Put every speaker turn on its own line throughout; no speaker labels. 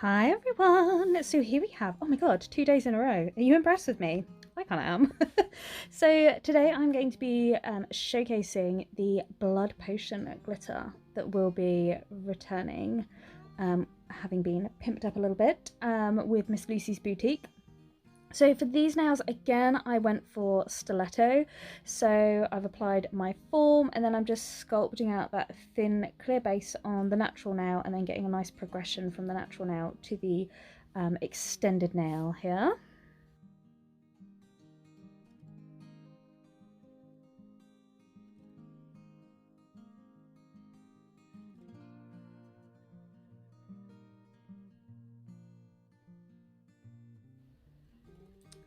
Hi everyone! So here we have, oh my god, 2 days in a row. Are you impressed with me? I kind of am. So today I'm going to be showcasing the Blood Potion glitter that will be returning, having been pimped up a little bit with Miss Lucy's Boutique. So for these nails, again, I went for Stiletto. So I've applied my form and then I'm just sculpting out that thin clear base on the natural nail and then getting a nice progression from the natural nail to the extended nail here.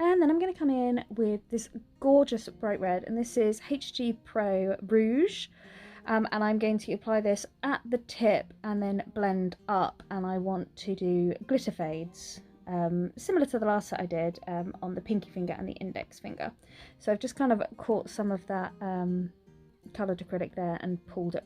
And then I'm going to come in with this gorgeous bright red, and this is HG Pro Rouge. And I'm going to apply this at the tip and then blend up, and I want to do glitter fades, similar to the last set I did on the pinky finger and the index finger. So I've just kind of caught some of that coloured acrylic there and pulled it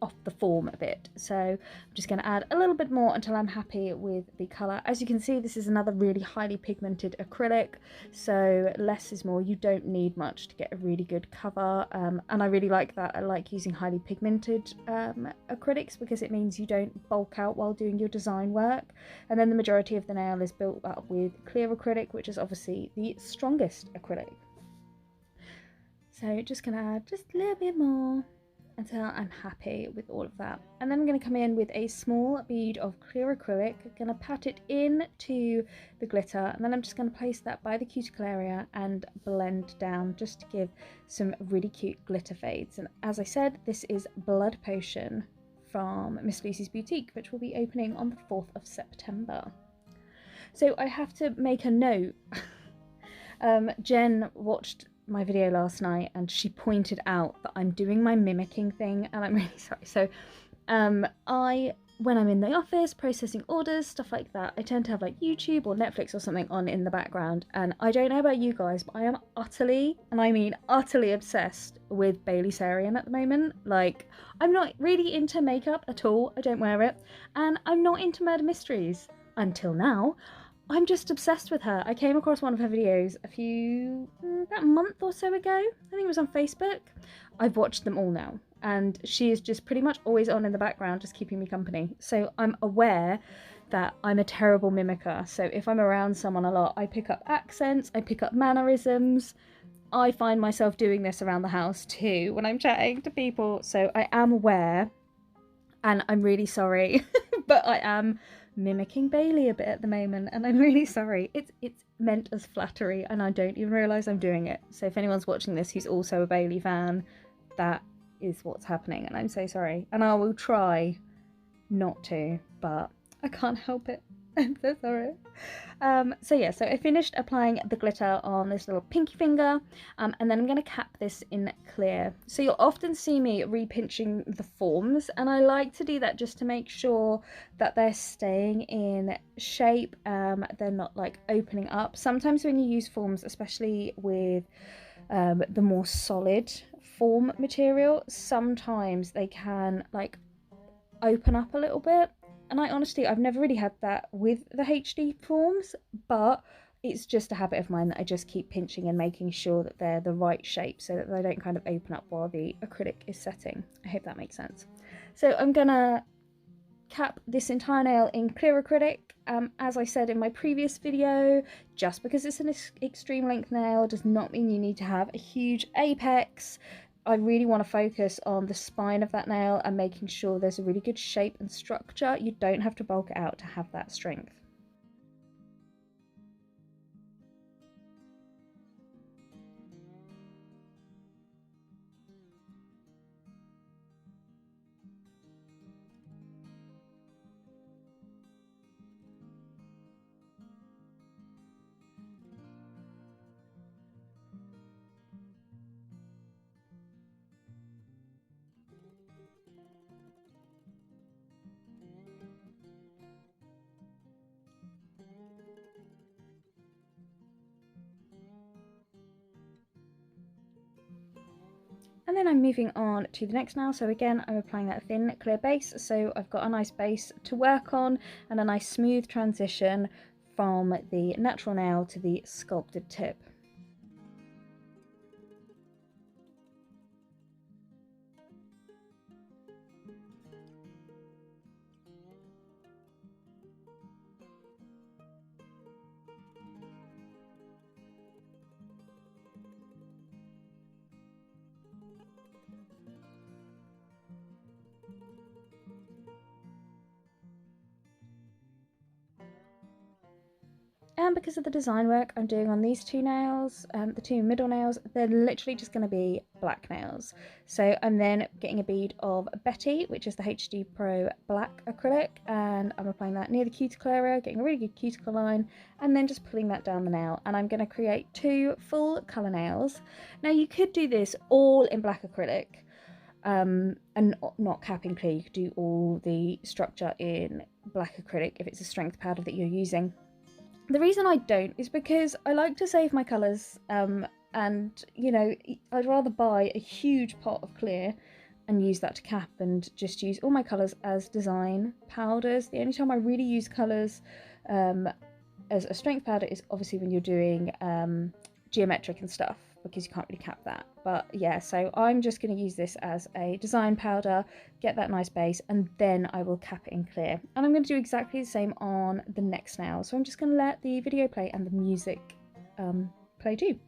off the form a bit. So I'm just going to add a little bit more until I'm happy with the colour. As you can see, this is another really highly pigmented acrylic, so less is more. You don't need much to get a really good cover, and I really like that. I like using highly pigmented acrylics because it means you don't bulk out while doing your design work. And then the majority of the nail is built up with clear acrylic, which is obviously the strongest acrylic. So just going to add just a little bit more until I'm happy with all of that. And then I'm going to come in with a small bead of clear acrylic, going to pat it into the glitter, and then I'm just going to place that by the cuticle area and blend down just to give some really cute glitter fades. And as I said, this is Blood Potion from Miss Lucy's Boutique, which will be opening on the 4th of September. So I have to make a note. Jen watched my video last night and she pointed out that I'm doing my mimicking thing, and I'm really sorry. So when I'm in the office processing orders, stuff like that, I tend to have like YouTube or Netflix or something on in the background, and I don't know about you guys, but I am utterly, and I mean utterly, obsessed with Bailey Sarian at the moment. Like, I'm not really into makeup at all, I don't wear it, and I'm not into murder mysteries until now. I'm just obsessed with her. I came across one of her videos about a month or so ago. I think it was on Facebook. I've watched them all now, and she is just pretty much always on in the background, just keeping me company. So I'm aware that I'm a terrible mimicker. So if I'm around someone a lot, I pick up accents, I pick up mannerisms. I find myself doing this around the house too when I'm chatting to people. So I am aware, and I'm really sorry, but I am mimicking Bailey a bit at the moment, and I'm really sorry. It's meant as flattery, and I don't even realise I'm doing it. So if anyone's watching this who's also a Bailey fan, that is what's happening, and I'm so sorry. And I will try not to, but I can't help it. I'm so sorry. So yeah, so I finished applying the glitter on this little pinky finger, and then I'm going to cap this in clear. So you'll often see me repinching the forms, and I like to do that just to make sure that they're staying in shape, they're not like opening up. Sometimes when you use forms, especially with the more solid form material, sometimes they can like open up a little bit. And I've never really had that with the HD forms, but it's just a habit of mine that I just keep pinching and making sure that they're the right shape so that they don't kind of open up while the acrylic is setting. I hope that makes sense. So I'm gonna cap this entire nail in clear acrylic. As I said in my previous video, just because it's an extreme length nail does not mean you need to have a huge apex. I really want to focus on the spine of that nail and making sure there's a really good shape and structure. You don't have to bulk it out to have that strength. And then I'm moving on to the next nail. So again, I'm applying that thin clear base. So I've got a nice base to work on and a nice smooth transition from the natural nail to the sculpted tip. And because of the design work I'm doing on these two nails, the two middle nails, they're literally just going to be black nails. So I'm then getting a bead of Bettie, which is the HD Pro Black Acrylic, and I'm applying that near the cuticle area, getting a really good cuticle line, and then just pulling that down the nail. And I'm going to create two full colour nails. Now you could do this all in black acrylic, and not capping clear. You could do all the structure in black acrylic if it's a strength powder that you're using. The reason I don't is because I like to save my colours, and you know, I'd rather buy a huge pot of clear and use that to cap and just use all my colours as design powders. The only time I really use colours as a strength powder is obviously when you're doing geometric and stuff, because you can't really cap that. But yeah, so I'm just going to use this as a design powder, get that nice base, and then I will cap it in clear. And I'm going to do exactly the same on the next nail. So I'm just going to let the video play and the music play too.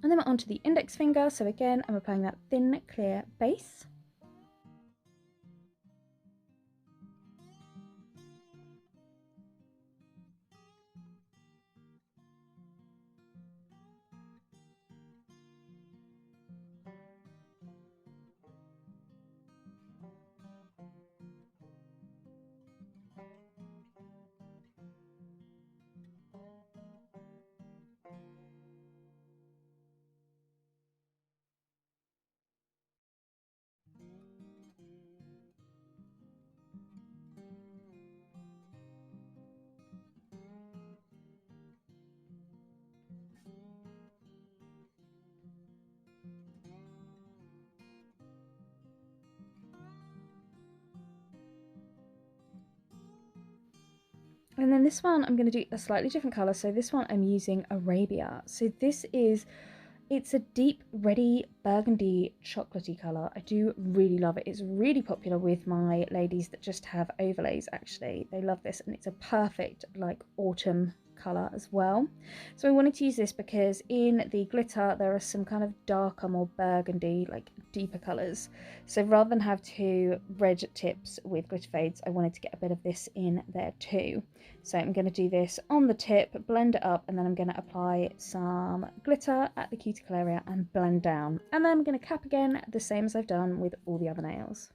And then we're onto the index finger, so again I'm applying that thin clear base. And then this one I'm going to do a slightly different colour, so this one I'm using Arabia. So this is, it's a deep reddy burgundy chocolatey colour. I do really love it. It's really popular with my ladies that just have overlays actually. They love this, and it's a perfect like autumn colour as well. So I wanted to use this because in the glitter there are some kind of darker, more burgundy, like deeper colours. So rather than have two red tips with glitter fades, I wanted to get a bit of this in there too. So I'm going to do this on the tip, blend it up, and then I'm going to apply some glitter at the cuticle area and blend down. And then I'm going to cap again, the same as I've done with all the other nails.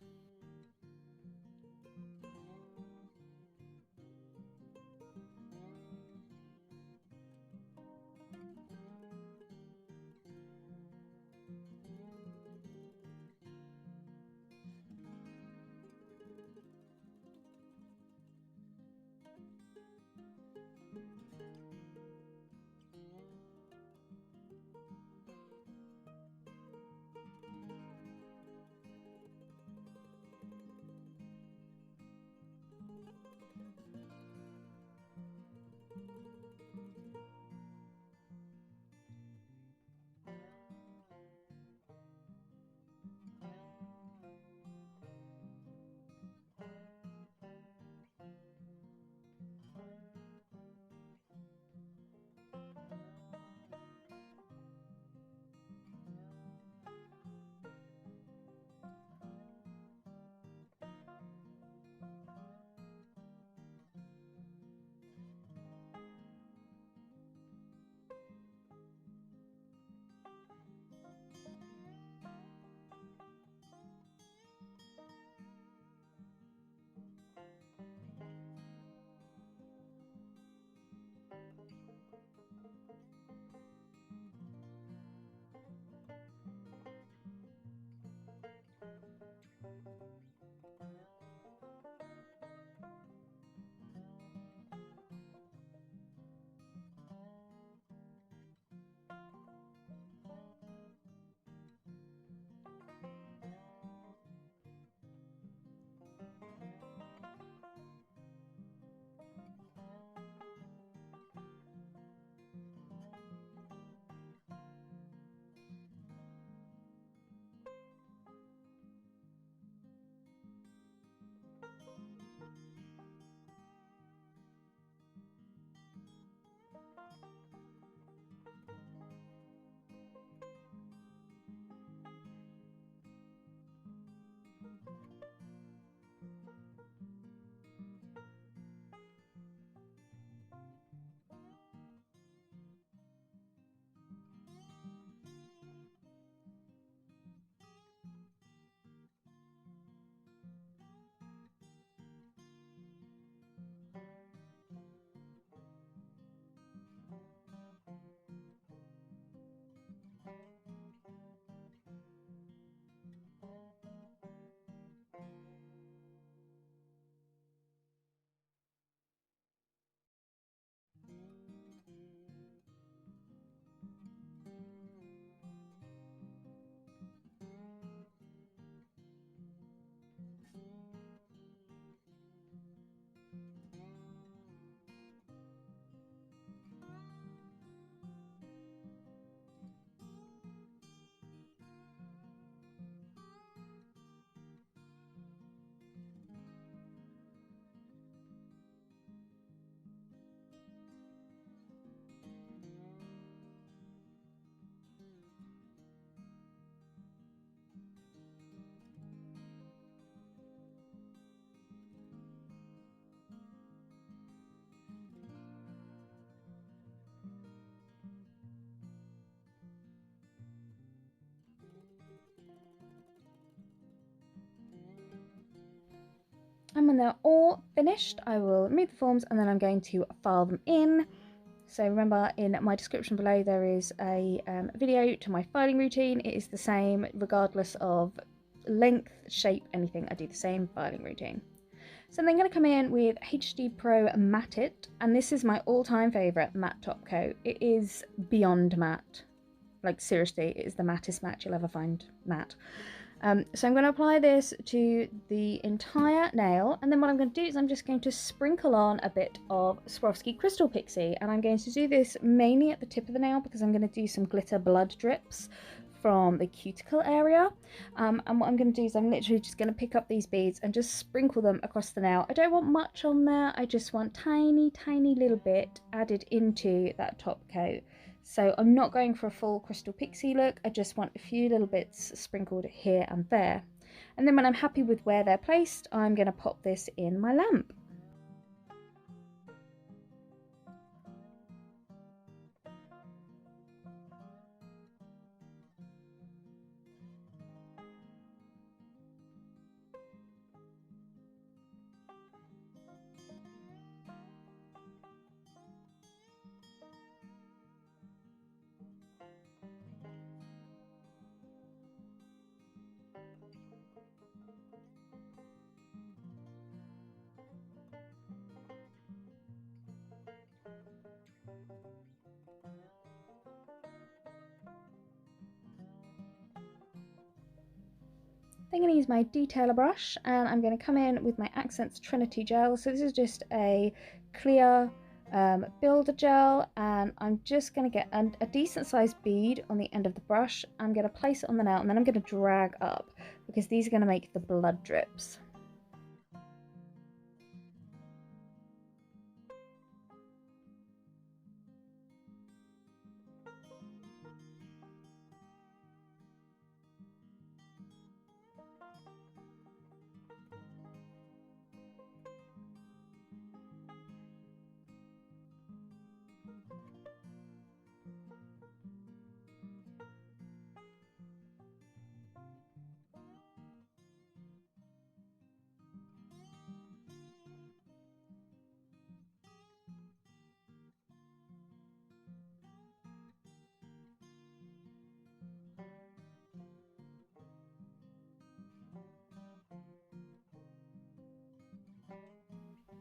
And when they're all finished, I will remove the forms and then I'm going to file them in. So remember, in my description below there is a video to my filing routine. It is the same regardless of length, shape, anything. I do the same filing routine. So I'm then going to come in with HD Pro Matte It, and this is my all-time favourite matte top coat. It is beyond matte. Like seriously, it is the mattest matte you'll ever find matte. So I'm going to apply this to the entire nail, and then what I'm going to do is I'm just going to sprinkle on a bit of Swarovski Crystal Pixie, and I'm going to do this mainly at the tip of the nail because I'm going to do some glitter blood drips from the cuticle area. And what I'm going to do is I'm literally just going to pick up these beads and just sprinkle them across the nail. I don't want much on there, I just want tiny little bit added into that top coat. So I'm not going for a full Crystal Pixie look, I just want a few little bits sprinkled here and there. And then when I'm happy with where they're placed, I'm going to pop this in my lamp. I'm going to use my detailer brush and I'm going to come in with my Akzentz Trinity gel. So this is just a clear builder gel, and I'm just going to get a decent sized bead on the end of the brush. I'm going to place it on the nail and then I'm going to drag up because these are going to make the blood drips.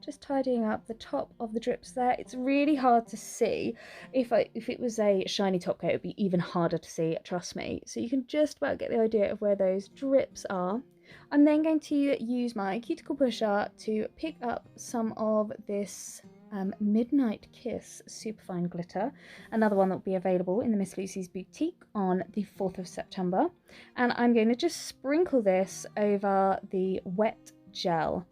Just tidying up the top of the drips there. It's really hard to see. If it was a shiny top coat, it would be even harder to see, trust me. So you can just about get the idea of where those drips are. I'm then going to use my cuticle pusher to pick up some of this Midnight Kiss Superfine Glitter, another one that will be available in the Miss Lucy's Boutique on the 4th of September. And I'm going to just sprinkle this over the wet gel.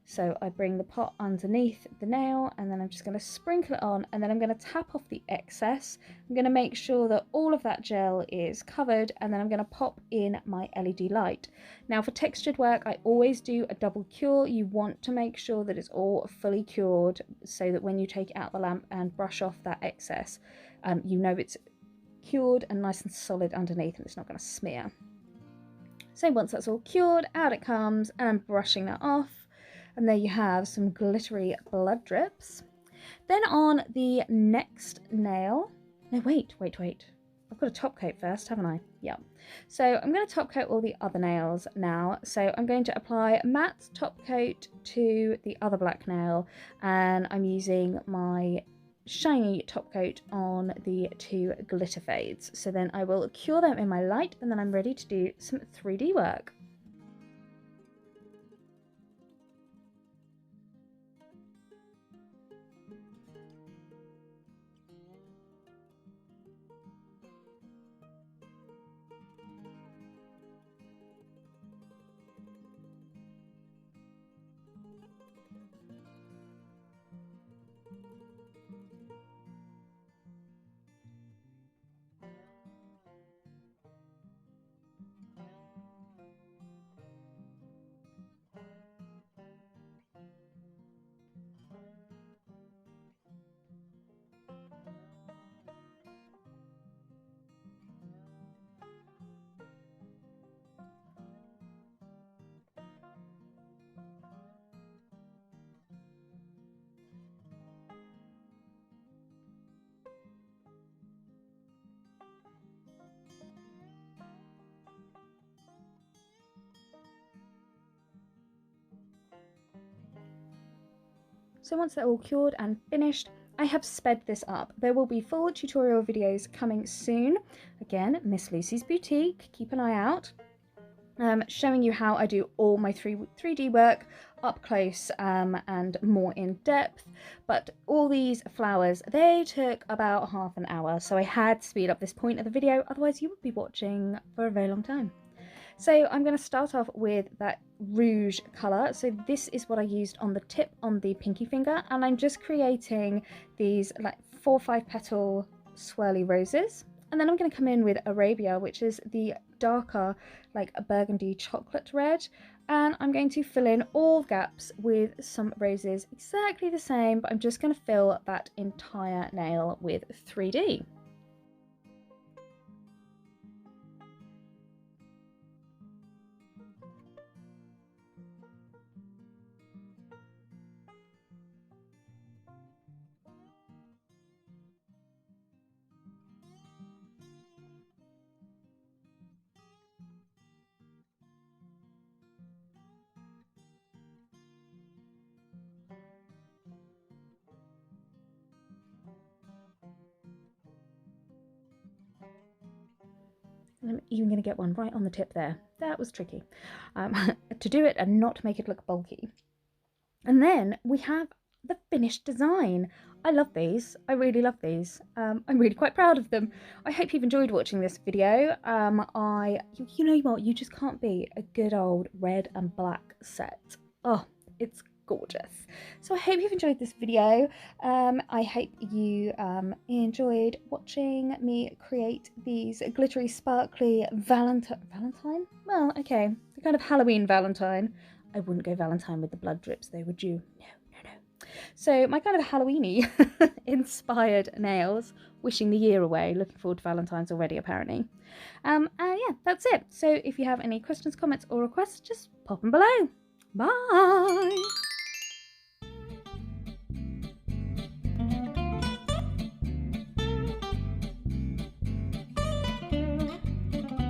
So I bring the pot underneath the nail and then I'm just going to sprinkle it on, and then I'm going to tap off the excess. I'm going to make sure that all of that gel is covered, and then I'm going to pop in my LED light. Now for textured work, I always do a double cure. You want to make sure that it's all fully cured so that when you take it out the lamp and brush off that excess, you know it's cured and nice and solid underneath and it's not going to smear. So once that's all cured, out it comes, and I'm brushing that off. And there you have some glittery blood drips. Then on the next nail, no wait, I've got a top coat first, haven't I? Yeah. So I'm going to top coat all the other nails now. So I'm going to apply matte top coat to the other black nail, and I'm using my shiny top coat on the two glitter fades. So then I will cure them in my light, and then I'm ready to do some 3D work. So once they're all cured and finished, I have sped this up. There will be full tutorial videos coming soon. Again, Miss Lucy's Boutique, keep an eye out. Showing you how I do all my 3D work up close and more in depth. But all these flowers, they took about half an hour, so I had to speed up this point of the video, otherwise you would be watching for a very long time. So I'm going to start off with that rouge colour. So this is what I used on the tip on the pinky finger, and I'm just creating these like 4 or 5 petal swirly roses. And then I'm going to come in with Arabia, which is the darker, like a burgundy chocolate red. And I'm going to fill in all gaps with some roses, exactly the same, but I'm just going to fill that entire nail with 3D. I'm even going to get one right on the tip there. That was tricky to do it and not make it look bulky. And then we have the finished design. I love these. I really love these. I'm really quite proud of them. I hope you've enjoyed watching this video. You know what? You just can't beat a good old red and black set. Oh, it's gorgeous. So I hope you've enjoyed this video. I hope you enjoyed watching me create these glittery sparkly Valentine? Well, okay, the kind of Halloween Valentine. I wouldn't go Valentine with the blood drips though, would you? No. So my kind of Halloweeny inspired nails, wishing the year away, looking forward to Valentine's already apparently. Yeah, that's it. So if you have any questions, comments or requests, just pop them below. Bye!